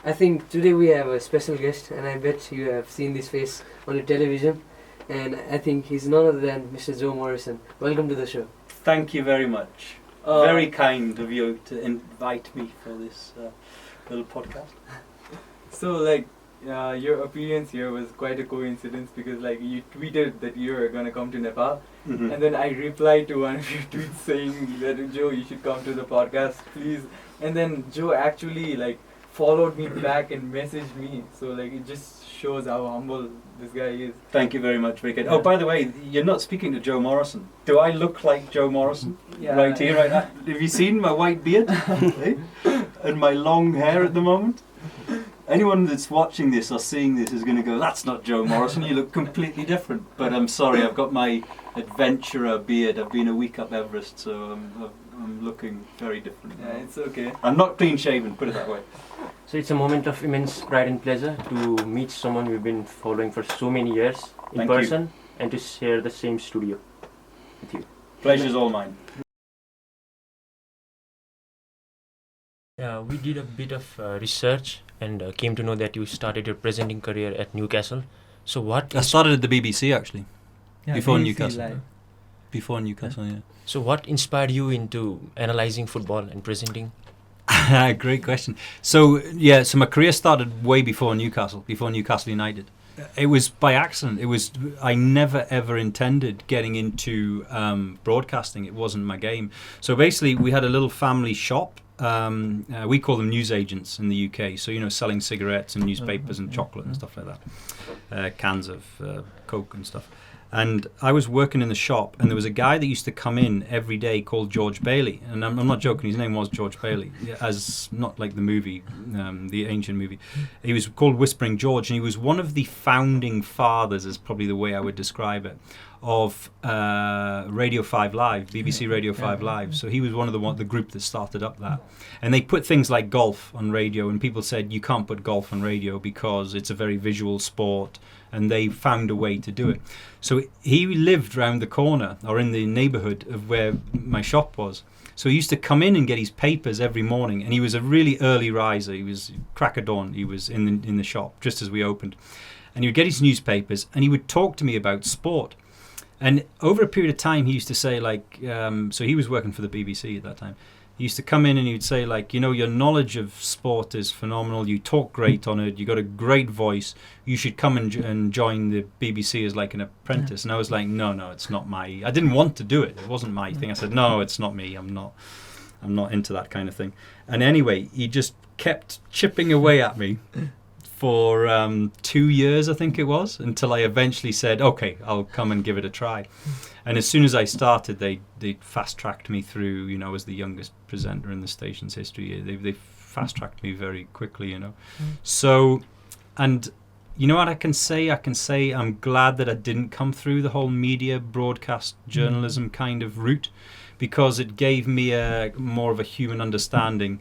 I think today we have a special guest, and I bet you have seen this face on the television. And I think he's none other than Mr. Joe Morrison. Welcome to the show. Thank you very much. Very kind of you to invite me for this little podcast. So, like, your appearance here was quite a coincidence because, like, you tweeted that you were gonna come to Nepal, and then I replied to one of your tweets saying that Joe, you should come to the podcast, please. And then Joe actually like followed me back and messaged me. So, like, it just shows how humble this guy is. Thank you very much, Rickard. Oh, by the way, you're not speaking to Joe Morrison. Do I look like Joe Morrison? Yeah. Right here, right now. Have you seen my white beard? And my long hair at the moment? Anyone that's watching this or seeing this is going to go, that's not Joe Morrison, you look completely different. But I'm sorry, I've got my adventurer beard. I've been a week up Everest, so I'm looking very different. Yeah, it's okay. I'm not clean shaven, put it that way. So it's a moment of immense pride and pleasure to meet someone we've been following for so many years in Thank person you. and to share the same studio with you. Pleasure's all mine. We did a bit of research and came to know that you started your presenting career at Newcastle. So what? I started at the BBC actually, Yeah, before BBC Newcastle. Live. Before Newcastle, yeah. So what inspired you into analyzing football and presenting? Great question. So my career started way before Newcastle United. It was by accident. I never ever intended getting into broadcasting. It wasn't my game. So basically, we had a little family shop. We call them newsagents in the UK. So selling cigarettes and newspapers and chocolate and stuff like that, cans of Coke and stuff. And I was working in the shop, and there was a guy that used to come in every day called George Bailey. And I'm not joking, his name was George Bailey, as not like the movie, the ancient movie. He was called Whispering George, and he was one of the founding fathers, is probably the way I would describe it, of Radio 5 Live, BBC Radio 5 Live. So he was one of the group that started up that. And they put things like golf on radio, and people said, you can't put golf on radio because it's a very visual sport, and they found a way to do it. So he lived round the corner, or in the neighbourhood of where my shop was. So he used to come in and get his papers every morning, and he was a really early riser. He was crack of dawn. He was in the shop just as we opened. And he would get his newspapers, and he would talk to me about sport. And over a period of time, he used to say, like, so he was working for the BBC at that time. He used to come in and he would say, like, your knowledge of sport is phenomenal. You talk great on it. You got a great voice. You should come and join the BBC as like an apprentice. And I was like, no, it's not I didn't want to do it. It wasn't my thing. I said, no, it's not me. I'm not into that kind of thing. And anyway, he just kept chipping away at me for 2 years, I think it was, until I eventually said, okay, I'll come and give it a try. And as soon as I started, they fast-tracked me through, as the youngest presenter in the station's history. They fast-tracked me very quickly, So, and you know what I can say? I can say I'm glad that I didn't come through the whole media, broadcast, journalism kind of route, because it gave me more of a human understanding,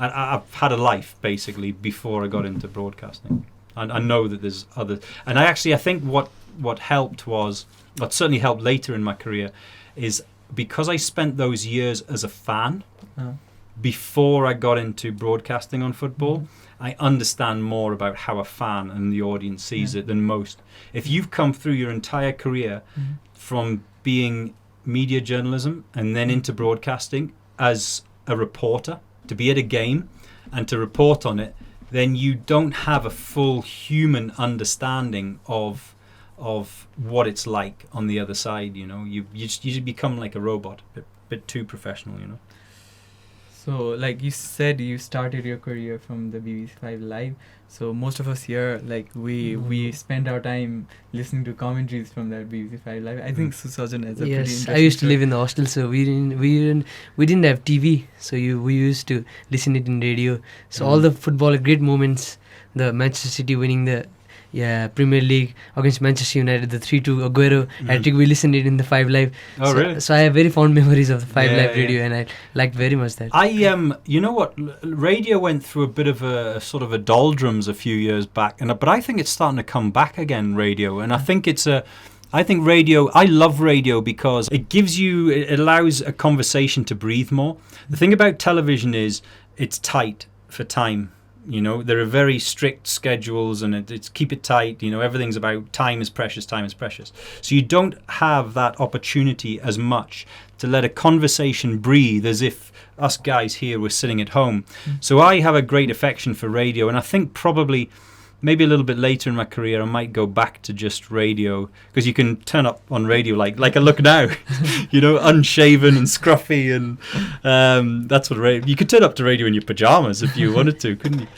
I've had a life basically before I got into broadcasting, and I know that there's other. And I think what helped was, what certainly helped later in my career, is because I spent those years as a fan before I got into broadcasting on football. I understand more about how a fan and the audience sees it than most. If you've come through your entire career from being media journalism and then into broadcasting as a reporter, to be at a game and to report on it, then you don't have a full human understanding of what it's like on the other side. You just become like a robot, a bit too professional. So, like you said, you started your career from the BBC 5 Live. So most of us here, like we spend our time listening to commentaries from that BBC 5 Live. I think Susajan has a pretty interesting I used to story. live in the hostel, so we didn't have TV, so we used to listen it in radio. So all the football great moments, the Manchester City winning the Premier League against Manchester United, the 3-2 Aguero hat-trick, we listened it in the 5 Live. Oh, really? So I have very fond memories of the 5 Live radio, and I liked very much that. You know what? Radio went through a bit of a sort of a doldrums a few years back, but I think it's starting to come back again, radio. And I think I love radio because it allows a conversation to breathe more. The thing about television is it's tight. for time. You know, there are very strict schedules, and it's keep it tight. You know, everything's about time is precious, time is precious. So you don't have that opportunity as much to let a conversation breathe as if us guys here were sitting at home. So I have a great affection for radio, and I think probably maybe a little bit later in my career I might go back to just radio, because you can turn up on radio like I look now, you know, unshaven and scruffy, and that's what radio. You could turn up to radio in your pajamas if you wanted to, couldn't you?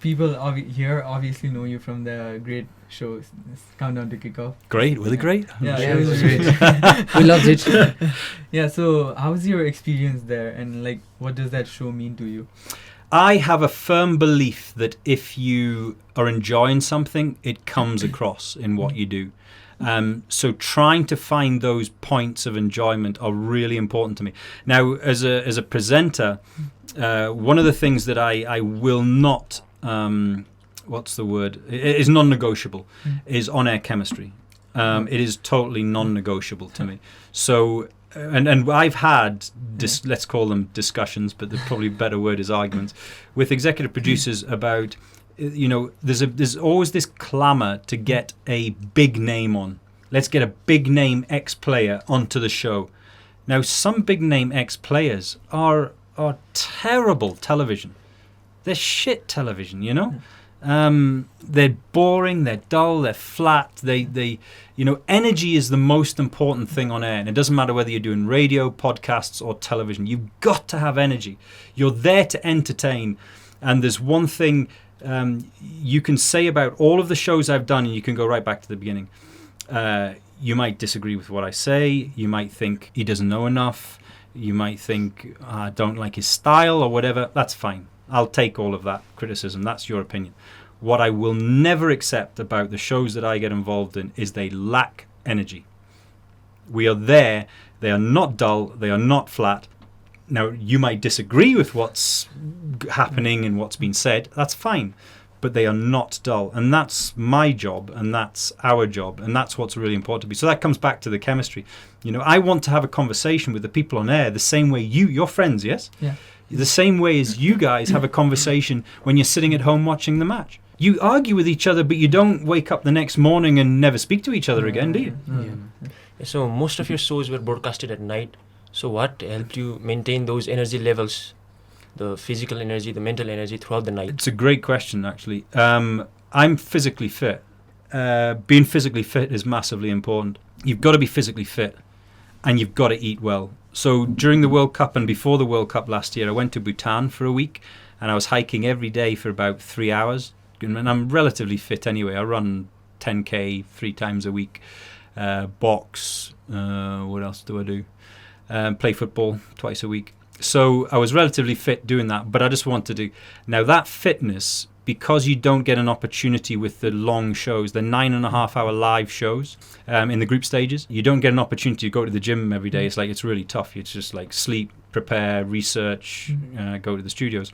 People here obviously know you from the great shows, Countdown to Kickoff. Great, were they great? Yeah, Yeah, it it was was great. We loved it. Yeah, so how's your experience there, and like what does that show mean to you? I have a firm belief that if you are enjoying something, it comes across in what you do. So trying to find those points of enjoyment are really important to me. Now, as a presenter, one of the things that I will not, what's the word? It is non-negotiable, is on-air chemistry. It is totally non-negotiable to me. So, and I've had, let's call them discussions, but the probably better word is arguments, with executive producers about, you know, there's always this clamour to get a big name on. Let's get a big name ex-player onto the show. Now, some big name ex-players are terrible television. They're shit television, you know. They're boring, they're dull, they're flat. They you know, energy is the most important thing on air, and it doesn't matter whether you're doing radio, podcasts, or television. You've got to have energy. You're there to entertain. And there's one thing you can say about all of the shows I've done, and you can go right back to the beginning. You might disagree with what I say. You might think he doesn't know enough. You might think I don't like his style or whatever. That's fine. I'll take all of that criticism. That's your opinion. What I will never accept about the shows that I get involved in is they lack energy. We are there. They are not dull. They are not flat. Now, you might disagree with what's happening and what's been said. That's fine. But they are not dull. And that's my job, and that's our job, and that's what's really important to me. So that comes back to the chemistry. You know, I want to have a conversation with the people on air the same way you're friends, yes? Yeah. The same way as you guys have a conversation when you're sitting at home watching the match. You argue with each other, but you don't wake up the next morning and never speak to each other again, do you? So most of your shows were broadcasted at night. So what helped you maintain those energy levels, the physical energy, the mental energy throughout the night? It's a great question, actually. I'm physically fit. Being physically fit is massively important. You've got to be physically fit, and you've got to eat well. So during the World Cup and before the World Cup last year, I went to Bhutan for a week, and I was hiking every day for about 3 hours. And I'm relatively fit anyway. I run 10K 3 times a week, box, what else do I do? Play football twice a week. So I was relatively fit doing that, but I just wanted to. Now that fitness, because you don't get an opportunity with the long shows, the 9.5-hour live shows in the group stages, you don't get an opportunity to go to the gym every day. It's really tough. It's just like sleep, prepare, research, go to the studios.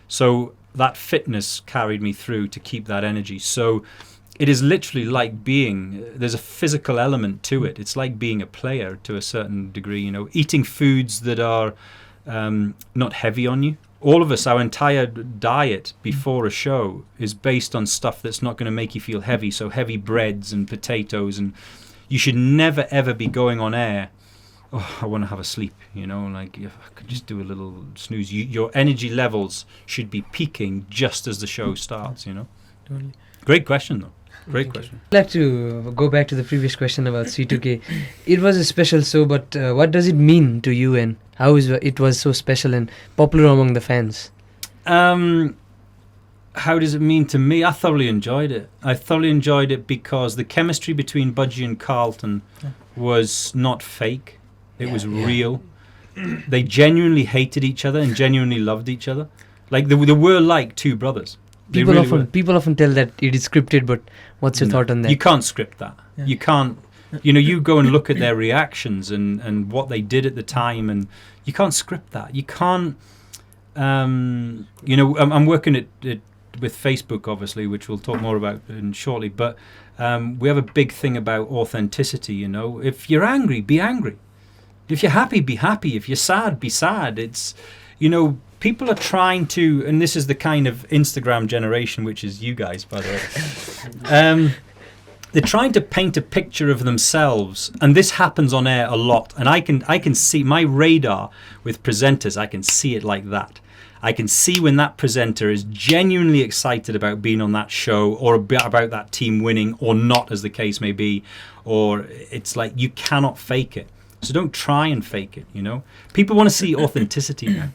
So that fitness carried me through to keep that energy. So it is literally like there's a physical element to it. It's like being a player to a certain degree, you know, eating foods that are not heavy on you. All of us, our entire diet before a show is based on stuff that's not going to make you feel heavy. So heavy breads and potatoes, and you should never ever be going on air. Oh, I want to have a sleep, you know, like if I could just do a little snooze. Your energy levels should be peaking just as the show starts, you know. Totally. Great question, though. Great question. I'd like to go back to the previous question about C2K. It was a special show, but what does it mean to you, and how it was so special and popular among the fans? How does it mean to me? I thoroughly enjoyed it. I thoroughly enjoyed it because the chemistry between Budgie and Carlton was not fake. It was real. They genuinely hated each other and genuinely loved each other. Like they were like two brothers. People often tell that it is scripted, but what's your thought on that? You can't script that. Yeah. You can't. You know, you go and look at their reactions and what they did at the time, and you can't script that. You can't. You know, I'm working it with Facebook, obviously, which we'll talk more about shortly. But we have a big thing about authenticity. You know, if you're angry, be angry. If you're happy, be happy. If you're sad, be sad. It's, you know, people are trying to, and this is the kind of Instagram generation, which is you guys, by the way. They're trying to paint a picture of themselves, and this happens on air a lot. And I can see my radar with presenters. I can see it like that. I can see when that presenter is genuinely excited about being on that show, or about that team winning, or not, as the case may be. Or it's like, you cannot fake it. So don't try and fake it. You know, people want to see authenticity now.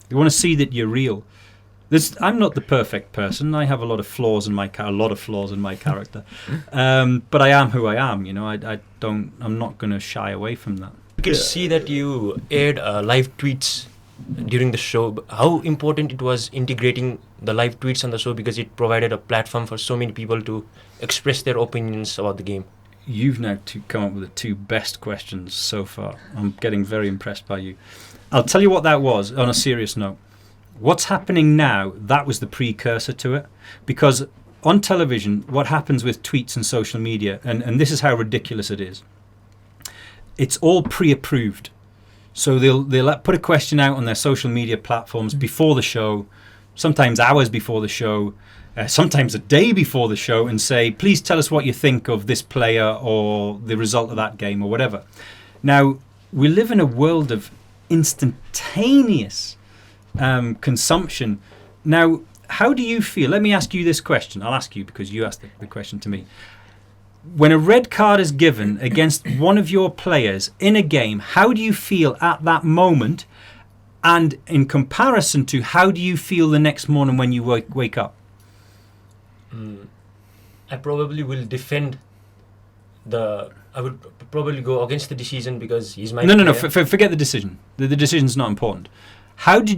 They want to see that you're real. I'm not the perfect person. I have a lot of flaws in my character, but I am who I am. You know, I'm not going to shy away from that. You could see that you aired live tweets during the show. How important it was integrating the live tweets on the show, because it provided a platform for so many people to express their opinions about the game. You've now come up with the two best questions so far. I'm getting very impressed by you. I'll tell you what that was on a serious note. What's happening now, that was the precursor to it. Because on television, what happens with tweets and social media, and this is how ridiculous it is, it's all pre-approved. So they'll put a question out on their social media platforms before the show, sometimes hours before the show, sometimes a day before the show, and say, please tell us what you think of this player or the result of that game or whatever. Now, we live in a world of instantaneous consumption. Now, how do you feel? Let me ask you this question. I'll ask you because you asked the question to me. When a red card is given against one of your players in a game, how do you feel at that moment? And in comparison to, how do you feel the next morning when you wake up? I probably will defend I would probably go against the decision because he's my player. No. Forget the decision. The decision's not important.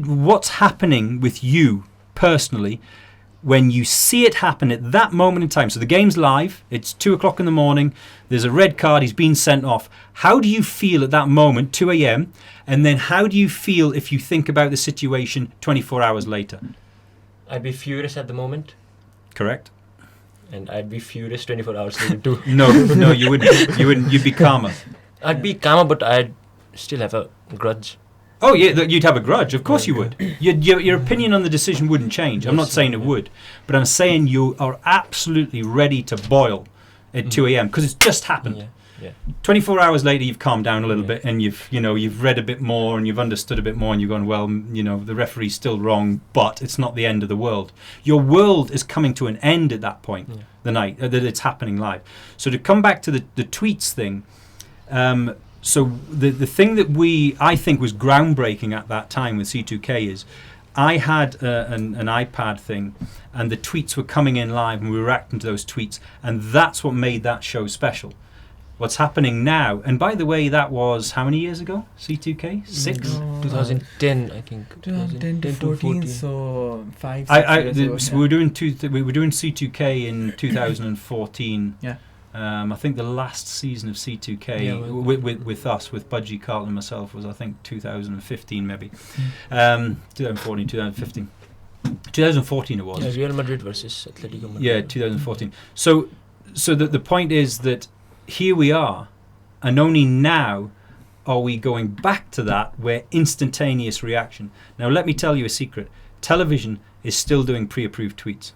What's happening with you personally when you see it happen at that moment in time? So the game's live. It's 2:00 in the morning. There's a red card. He's been sent off. How do you feel at that moment, 2 a.m.? And then how do you feel if you think about the situation 24 hours later? I'd be furious at the moment. Correct. And I'd be furious 24 hours later too. No, you wouldn't. You'd be calmer. I'd be calmer, but I'd still have a grudge. Oh yeah, you'd have a grudge. Of course you would. Your opinion on the decision wouldn't change. I'm not saying it would, but I'm saying you are absolutely ready to boil at 2 a.m. because it's just happened. Yeah. 24 hours later, you've calmed down a little bit, and you've read a bit more, and you've understood a bit more, and you've gone, well, the referee's still wrong, but it's not the end of the world. Your world is coming to an end at that point, the night that it's happening live. So to come back to the tweets thing. So the thing that I think was groundbreaking at that time with C2K is I had an iPad thing, and the tweets were coming in live, and we were reacting to those tweets, and that's what made that show special. What's happening now, and by the way, that was how many years ago? C2K? 6? 2010, I think. 2010 to 14, so 5, 6 years ago. So we were doing C2K in 2014. Yeah. I think the last season of C2K with us, with Budgie, Carlton and myself, was I think 2015 maybe. 2014, 2015. 2014 it was. Yeah, Real Madrid versus Atletico Madrid. Yeah, 2014. So the point is that here we are, and only now are we going back to that, where instantaneous reaction. Now let me tell you a secret. Television is still doing pre-approved tweets.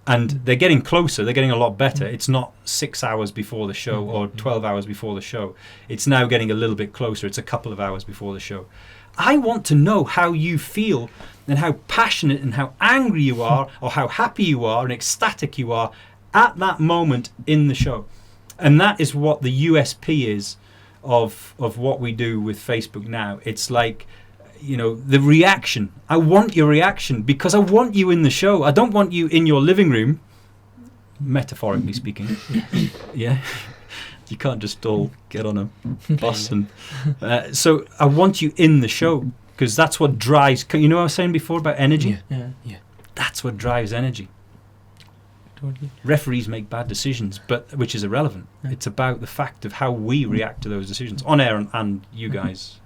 And they're getting closer. They're getting a lot better. It's not 6 hours before the show or 12 hours before the show. It's now getting a little bit closer. It's a couple of hours before the show. I want to know how you feel and how passionate and how angry you are, or how happy you are and ecstatic you are at that moment in the show. And that is what the USP is of what we do with Facebook now. It's like, the reaction. I want your reaction because I want you in the show. I don't want you in your living room, metaphorically speaking. Yeah. You can't just all get on a bus. And so I want you in the show, because that's what drives. You know what I was saying before about energy? Yeah. That's what drives energy. Totally. Referees make bad decisions, which is irrelevant. It's about the fact of how we react to those decisions on air and you guys.